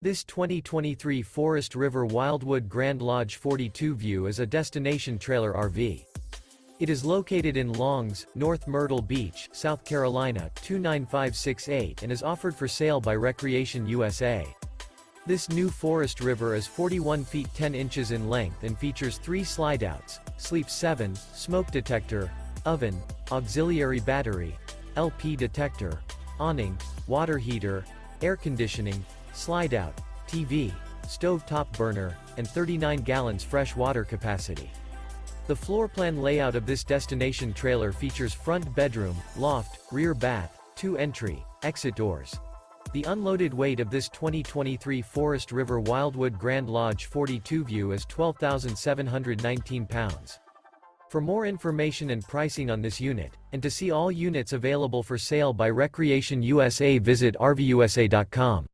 This 2023 Forest River Wildwood Grand Lodge 42 View is a destination trailer RV. It is located in Longs, North Myrtle Beach, South Carolina, 29568 and is offered for sale by Recreation USA. This new Forest River is 41 feet 10 inches in length and features 3 slideouts, sleep 7, smoke detector, oven, auxiliary battery, LP detector, awning, water heater, air conditioning, slideout, TV, stove-top burner, and 39 gallons fresh water capacity. The floor plan layout of this destination trailer features front bedroom, loft, rear bath, 2 entry, exit doors. The unloaded weight of this 2023 Forest River Wildwood Grand Lodge 42 View is 12,719 pounds. For more information and pricing on this unit, and to see all units available for sale by Recreation USA, visit RVUSA.com.